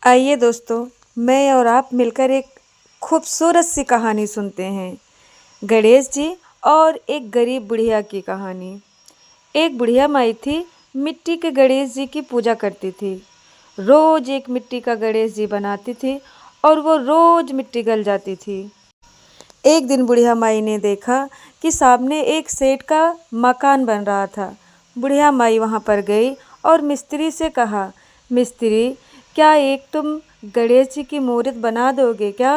आइए दोस्तों, मैं और आप मिलकर एक खूबसूरत सी कहानी सुनते हैं। गणेश जी और एक गरीब बुढ़िया की कहानी। एक बुढ़िया माई थी, मिट्टी के गणेश जी की पूजा करती थी। रोज एक मिट्टी का गणेश जी बनाती थी और वो रोज मिट्टी गल जाती थी। एक दिन बुढ़िया माई ने देखा कि सामने एक सेठ का मकान बन रहा था। बुढ़िया माई वहाँ पर गई और मिस्त्री से कहा, मिस्त्री, क्या एक तुम गणेश जी की मूर्त बना दोगे क्या?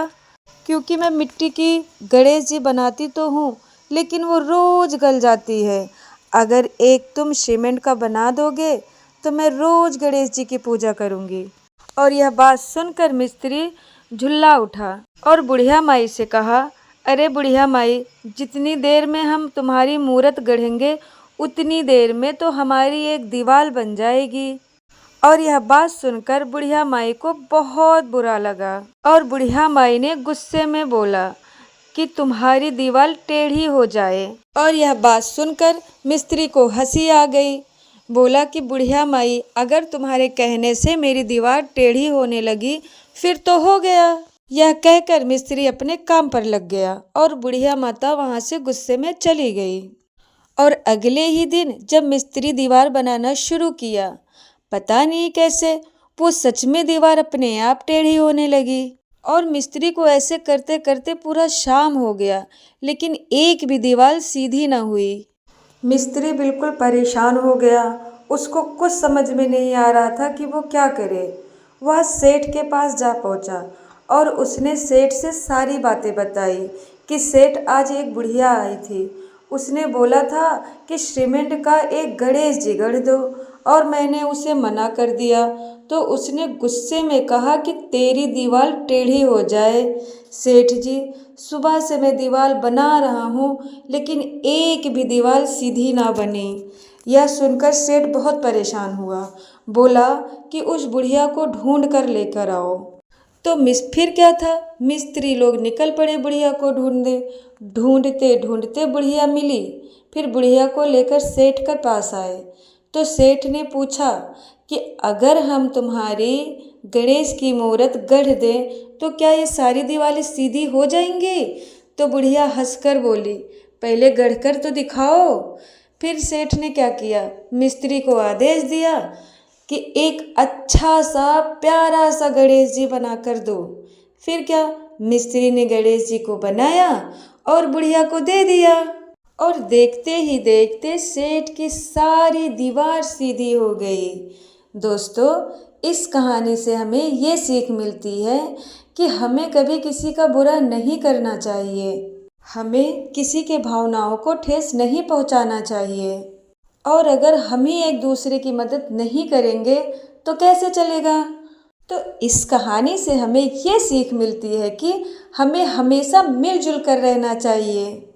क्योंकि मैं मिट्टी की गणेश जी बनाती तो हूँ, लेकिन वो रोज गल जाती है। अगर एक तुम सीमेंट का बना दोगे तो मैं रोज गणेश जी की पूजा करूँगी। और यह बात सुनकर मिस्त्री झुल्ला उठा और बुढ़िया माई से कहा, अरे बुढ़िया माई, जितनी देर में हम तुम्हारी मूरत गढ़ेंगे उतनी देर में तो हमारी एक दीवार बन जाएगी। और यह बात सुनकर बुढ़िया माई को बहुत बुरा लगा और बुढ़िया माई ने गुस्से में बोला कि तुम्हारी दीवार टेढ़ी हो जाए। और यह बात सुनकर मिस्त्री को हंसी आ गई। बोला कि बुढ़िया माई, अगर तुम्हारे कहने से मेरी दीवार टेढ़ी होने लगी फिर तो हो गया। यह कहकर मिस्त्री अपने काम पर लग गया और बुढ़िया माता वहाँ से गुस्से में चली गई। और अगले ही दिन जब मिस्त्री दीवार बनाना शुरू किया, पता नहीं कैसे वो सच में दीवार अपने आप टेढ़ी होने लगी। और मिस्त्री को ऐसे करते करते पूरा शाम हो गया, लेकिन एक भी दीवार सीधी न हुई। मिस्त्री बिल्कुल परेशान हो गया। उसको कुछ समझ में नहीं आ रहा था कि वो क्या करे। वह सेठ के पास जा पहुंचा और उसने सेठ से सारी बातें बताई कि सेठ, आज एक बुढ़िया आई थी। उसने बोला था कि सीमेंट का एक गणेश जी गढ़ दो और मैंने उसे मना कर दिया तो उसने गुस्से में कहा कि तेरी दीवार टेढ़ी हो जाए। सेठ जी, सुबह से मैं दीवार बना रहा हूँ लेकिन एक भी दीवार सीधी ना बनी। यह सुनकर सेठ बहुत परेशान हुआ। बोला कि उस बुढ़िया को ढूंढ कर लेकर आओ। तो फिर क्या था, मिस्त्री लोग निकल पड़े बुढ़िया को ढूंढने। ढूंढते ढूंढते बुढ़िया मिली। फिर बुढ़िया को लेकर सेठ के पास आए तो सेठ ने पूछा कि अगर हम तुम्हारी गणेश की मूरत गढ़ दें तो क्या ये सारी दीवारें सीधी हो जाएंगी? तो बुढ़िया हंसकर बोली, पहले गढ़कर तो दिखाओ। फिर सेठ ने क्या किया, मिस्त्री को आदेश दिया कि एक अच्छा सा प्यारा सा गणेश जी बना कर दो। फिर क्या, मिस्त्री ने गणेश जी को बनाया और बुढ़िया को दे दिया। और देखते ही देखते सेठ की सारी दीवार सीधी हो गई। दोस्तों, इस कहानी से हमें ये सीख मिलती है कि हमें कभी किसी का बुरा नहीं करना चाहिए। हमें किसी के भावनाओं को ठेस नहीं पहुंचाना चाहिए। और अगर हम ही एक दूसरे की मदद नहीं करेंगे तो कैसे चलेगा? तो इस कहानी से हमें ये सीख मिलती है कि हमें हमेशा मिलजुल कर रहना चाहिए।